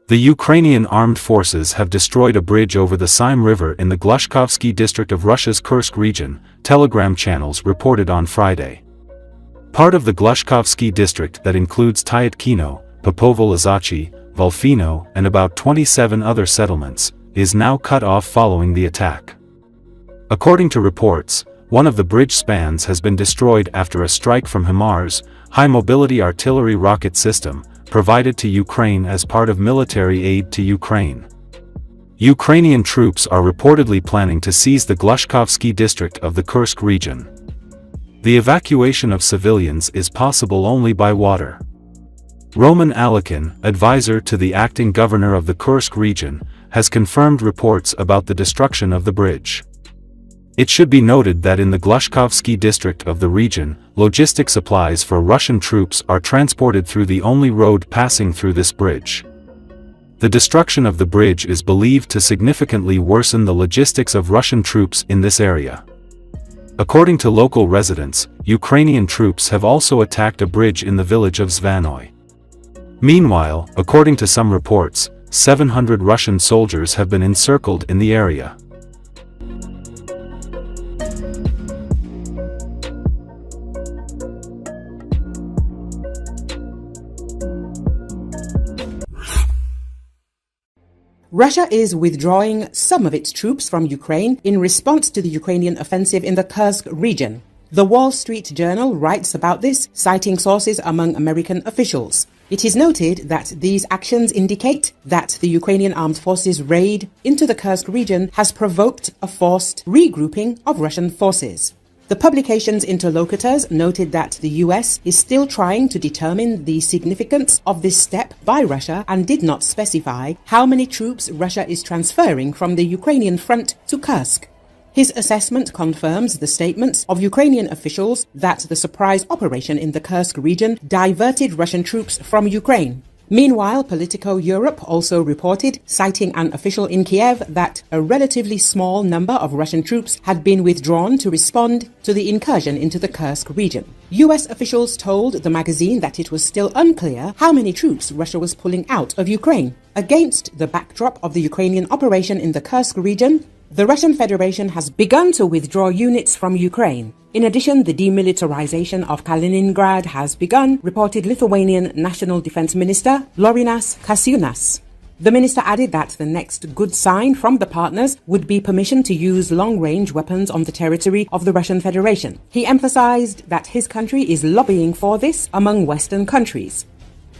The Ukrainian armed forces have destroyed a bridge over the Sime River in the Glushkovsky district of Russia's Kursk region, Telegram channels reported on Friday. Part of the Glushkovsky district that includes Tyatkino, Popovo-Lazachi, Volfino, and about 27 other settlements, is now cut off following the attack. According to reports, one of the bridge spans has been destroyed after a strike from HIMARS, high-mobility artillery rocket system, provided to Ukraine as part of military aid to Ukraine. Ukrainian troops are reportedly planning to seize the Glushkovsky district of the Kursk region. The evacuation of civilians is possible only by water. Roman Alikin, advisor to the acting governor of the Kursk region, has confirmed reports about the destruction of the bridge. It should be noted that in the Glushkovsky district of the region, logistic supplies for Russian troops are transported through the only road passing through this bridge. The destruction of the bridge is believed to significantly worsen the logistics of Russian troops in this area. According to local residents, Ukrainian troops have also attacked a bridge in the village of Zvanoy. Meanwhile, according to some reports, 700 Russian soldiers have been encircled in the area. Russia is withdrawing some of its troops from Ukraine in response to the Ukrainian offensive in the Kursk region. The Wall Street Journal writes about this, citing sources among American officials. It is noted that these actions indicate that the Ukrainian armed forces' raid into the Kursk region has provoked a forced regrouping of Russian forces. The publication's interlocutors noted that the US is still trying to determine the significance of this step by Russia and did not specify how many troops Russia is transferring from the Ukrainian front to Kursk. His assessment confirms the statements of Ukrainian officials that the surprise operation in the Kursk region diverted Russian troops from Ukraine. Meanwhile, Politico Europe also reported, citing an official in Kiev, that a relatively small number of Russian troops had been withdrawn to respond to the incursion into the Kursk region. US officials told the magazine that it was still unclear how many troops Russia was pulling out of Ukraine. Against the backdrop of the Ukrainian operation in the Kursk region, the Russian Federation has begun to withdraw units from Ukraine. In addition, the demilitarization of Kaliningrad has begun, reported Lithuanian National Defense Minister Laurynas Kasčiūnas. The minister added that the next good sign from the partners would be permission to use long-range weapons on the territory of the Russian Federation. He emphasized that his country is lobbying for this among Western countries.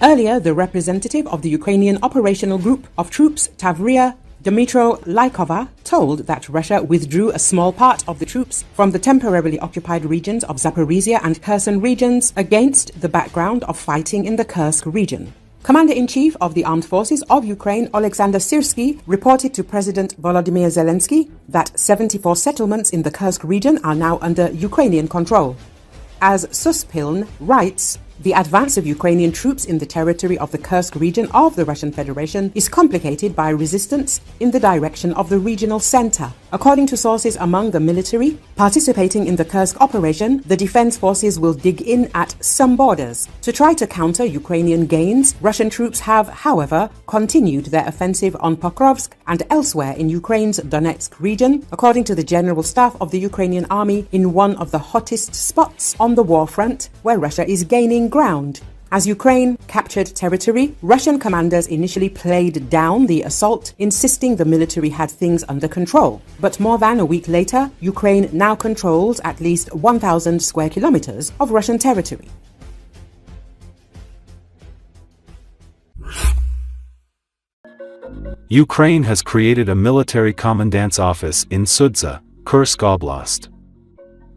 Earlier, the representative of the Ukrainian Operational Group of Troops, Tavria Dmytro Lykova, told that Russia withdrew a small part of the troops from the temporarily occupied regions of Zaporizhia and Kherson regions against the background of fighting in the Kursk region. Commander-in-Chief of the Armed Forces of Ukraine, Oleksandr Syrsky, reported to President Volodymyr Zelensky that 74 settlements in the Kursk region are now under Ukrainian control. As Suspiln writes, the advance of Ukrainian troops in the territory of the Kursk region of the Russian Federation is complicated by resistance in the direction of the regional center. According to sources among the military participating in the Kursk operation, the defense forces will dig in at some borders. To try to counter Ukrainian gains, Russian troops have, however, continued their offensive on Pokrovsk and elsewhere in Ukraine's Donetsk region, according to the General Staff of the Ukrainian Army, in one of the hottest spots on the war front, where Russia is gaining ground. As Ukraine captured territory, Russian commanders initially played down the assault, insisting the military had things under control. But more than a week later, Ukraine now controls at least 1,000 square kilometers of Russian territory. Ukraine has created a military commandant's office in Sudza, Kursk Oblast.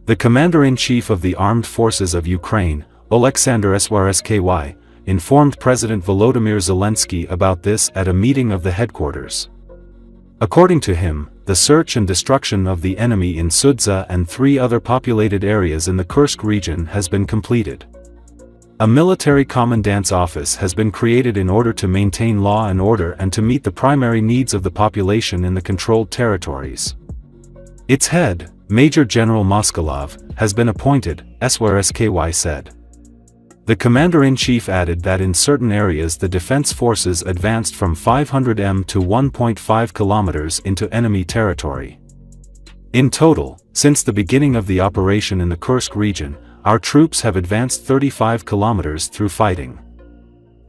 The commander-in-chief of the Armed Forces of Ukraine, Oleksandr Syrsky, informed President Volodymyr Zelensky about this at a meeting of the headquarters. According to him, the search and destruction of the enemy in Sudza and 3 other populated areas in the Kursk region has been completed. A military commandant's office has been created in order to maintain law and order and to meet the primary needs of the population in the controlled territories. Its head, Major General Moskilov, has been appointed, Syrsky said. The commander-in-chief added that in certain areas the defense forces advanced from 500 m to 1.5 kilometers into enemy territory. In total, since the beginning of the operation in the Kursk region, our troops have advanced 35 kilometers through fighting.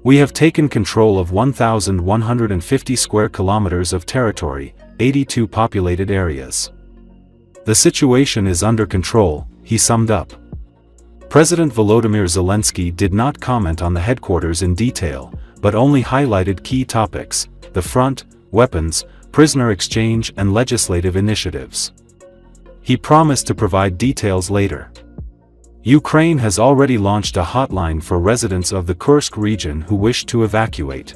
We have taken control of 1,150 square kilometers of territory, 82 populated areas. The situation is under control, he summed up. President Volodymyr Zelensky did not comment on the headquarters in detail, but only highlighted key topics: the front, weapons, prisoner exchange and legislative initiatives. He promised to provide details later. Ukraine has already launched a hotline for residents of the Kursk region who wish to evacuate.